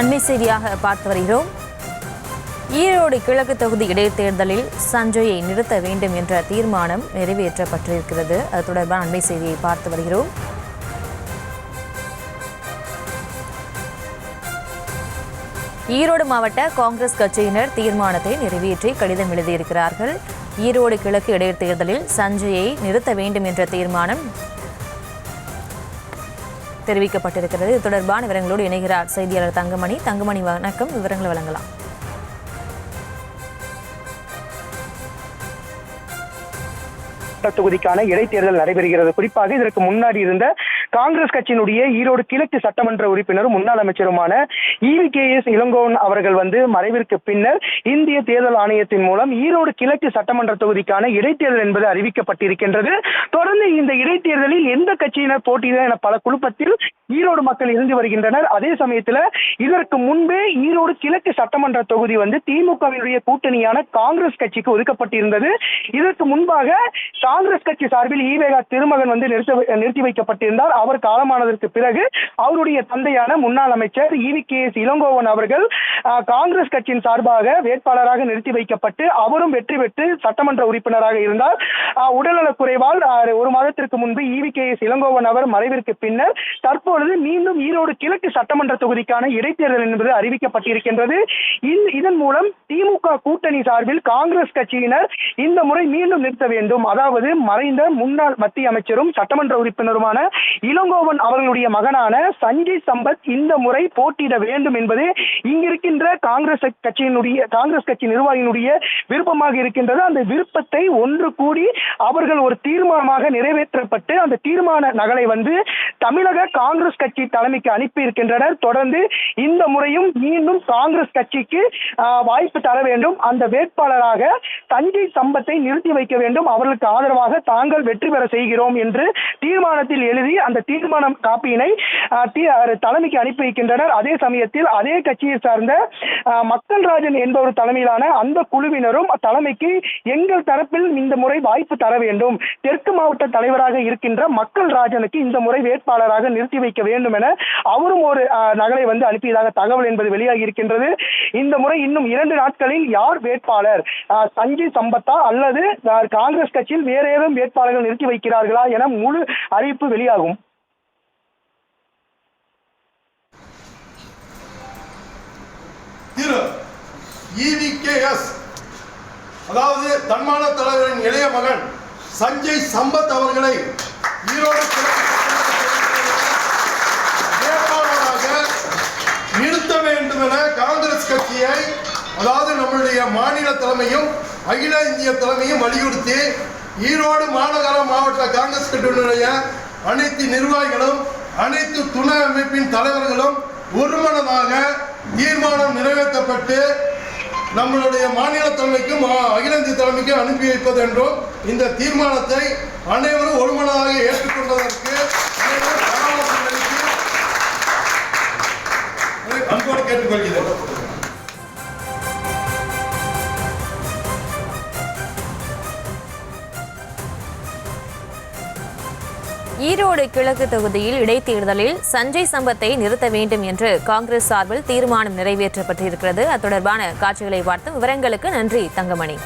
அண்மை செய்தியாக பார்த்து வருகிறோம். ஈரோடு கிழக்கு தொகுதி இடைத்தேர்தலில் சஞ்சயை நிறுத்த வேண்டும் என்ற தீர்மானம் நிறைவேற்றப்பட்டிருக்கிறது. அது தொடர்பான அண்மை செய்தியை பார்த்து வருகிறோம். ஈரோடு மாவட்ட காங்கிரஸ் கட்சியினர் தீர்மானத்தை நிறைவேற்றி கடிதம் எழுதியிருக்கிறார்கள். ஈரோடு கிழக்கு இடைத்தேர்தலில் சஞ்சயை நிறுத்த வேண்டும் என்ற தீர்மானம் தெரிவிக்கப்பட்டிருக்கிறது. இது தொடர்பான விவரங்களோடு இணைகிறார் செய்தியாளர் தங்கமணி. தங்கமணி, வணக்கம். விவரங்களை வழங்கலாம். தொகுதிக்கான இடைத்தேர்தல் நடைபெறுகிறது. குறிப்பாக இதற்கு முன்னாடி இருந்த காங்கிரஸ் கட்சியினுடைய ஈரோடு கிழக்கு சட்டமன்ற உறுப்பினரும் முன்னாள் அமைச்சருமான EVKS இளங்கோவன் அவர்கள் மறைவிற்கு பின்னர் இந்திய தேர்தல் ஆணையத்தின் மூலம் ஈரோடு கிழக்கு சட்டமன்ற தொகுதிக்கான இடைத்தேர்தல் என்பது அறிவிக்கப்பட்டிருக்கின்றது. தொடர்ந்து இந்த இடைத்தேர்தலில் எந்த கட்சியினர் போட்டியிட என பல குழப்பத்தில் ஈரோடு மக்கள் இருந்து வருகின்றனர். அதே சமயத்தில் இதற்கு முன்பே ஈரோடு கிழக்கு சட்டமன்ற தொகுதி திமுகவினுடைய கூட்டணியான காங்கிரஸ் கட்சிக்கு ஒதுக்கப்பட்டிருந்தது. இதற்கு முன்பாக காங்கிரஸ் கட்சி சார்பில் ஈவேகா திருமகன் நிறுத்தி வைக்கப்பட்டிருந்தார். அவர் காலமானதற்கு பிறகு அவருடைய தந்தையான முன்னாள் அமைச்சர் EVKS இளங்கோவன் அவர்கள் காங்கிரஸ் கட்சியின் சார்பாக வேட்பாளராக நிறுத்தி வைக்கப்பட்டு அவரும் வெற்றி பெற்று சட்டமன்ற உறுப்பினராக இருந்தார். உடல்நலக் குறைவால் ஒரு மாதத்திற்கு முன்பு EVKS இளங்கோவன் அவர் மறைவிற்கு பின்னர் தற்பொழுது மீண்டும் ஈரோடு கிழக்கு சட்டமன்ற தொகுதிக்கான இடைத்தேர்தல் என்பது அறிவிக்கப்பட்டிருக்கின்றது. இதன் மூலம் திமுக கூட்டணி சார்பில் காங்கிரஸ் கட்சியினர் இந்த முறை மீண்டும் நிறுத்த வேண்டும். அதாவது மறைந்த முன்னாள் மத்திய அமைச்சரும் சட்டமன்ற உறுப்பினருமான இளங்கோவன் அவர்களுடைய மகனான சஞ்சய் சம்பத் இந்த முறை போட்டியிட வேண்டும் என்பது இங்கிருக்கின்ற காங்கிரஸ் கட்சி நிர்வாகியினுடைய விருப்பமாக இருக்கின்றது. அந்த விருப்பத்தை ஒன்று கூடி அவர்கள் ஒரு தீர்மானமாக நிறைவேற்றப்பட்டு அந்த தீர்மான நகலை தமிழக காங்கிரஸ் கட்சி தலைமைக்கு அனுப்பி இருக்கின்றனர். தொடர்ந்து இந்த முறையும் மீண்டும் காங்கிரஸ் கட்சிக்கு வாய்ப்பு தர வேண்டும். அந்த வேட்பாளராக சஞ்சய் சம்பத்தை நிறுத்தி வைக்க வேண்டும். அவர்களுக்கு ஆதரவாக தாங்கள் வெற்றி பெற செய்கிறோம் என்று தீர்மானத்தில் எழுதி அந்த தீர்மானம் காப்பியினை தலைமைக்கு அனுப்பி வைக்கின்றனர். அதே சமயத்தில் அதே கட்சியை சார்ந்த மக்கள் ராஜன் என்பவர் தலைமையிலான அந்த குழுவினரும் தலைமைக்கு எங்கள் தரப்பில் இந்த முறை வாய்ப்பு தர வேண்டும், தெற்கு மாவட்ட தலைவராக இருக்கின்ற மக்கள் ராஜனுக்கு இந்த முறை வேட்பாளராக நிறுத்தி வைக்க வேண்டும் என அவரும் ஒரு நகலை அனுப்பியதாக தகவல் என்பது வெளியாகி இருக்கின்றது. இந்த முறை இன்னும் 2 நாட்களில் யார் வேட்பாளர், சஞ்சய் சம்பத்தா அல்லது காங்கிரஸ் கட்சியில் வேற ஏதும் வேட்பாளர்கள் நிறுத்தி வைக்கிறார்களா என முழு அறிவிப்பு வெளியாகும். EVKS அதாவது தன்மான தலைவரின் இளைய மகன் சஞ்சய் சம்பத் அவர்களை ஈரோடு வேட்பாளராக நிறுத்த வேண்டும் என காங்கிரஸ் கட்சியை, அதாவது நம்முடைய மாநில தலைமையும் அகில இந்திய தலைமையும் வலியுறுத்தி ஈரோடு மாநகர மாவட்ட காங்கிரஸ் கட்சியினுடைய அனைத்து நிர்வாகிகளும் அனைத்து துணை அமைப்பின் தலைவர்களும் ஒருமனதாக தீர்மானம் நிறைவேற்றப்பட்டு நம்மளுடைய மாநில தலைமைக்கும் அகில இந்திய தலைமைக்கும் அனுப்பி வைப்பது என்றும் இந்த தீர்மானத்தை அனைவரும் ஒருமனதாக ஏற்றுக்கொண்டதற்கு அன்போடு கேட்டுக்கொள்கிறேன். ஈரோடு கிழக்கு தொகுதியில் இடைத்தேர்தலில் சஞ்சய் சம்பத்தை நிறுத்த வேண்டும் என்று காங்கிரஸ் சார்பில் தீர்மானம் நிறைவேற்றப்பட்டிருக்கிறது. அது தொடர்பான காட்சிகளை பார்த்து விவரங்களுக்கு நன்றி தங்கமணி.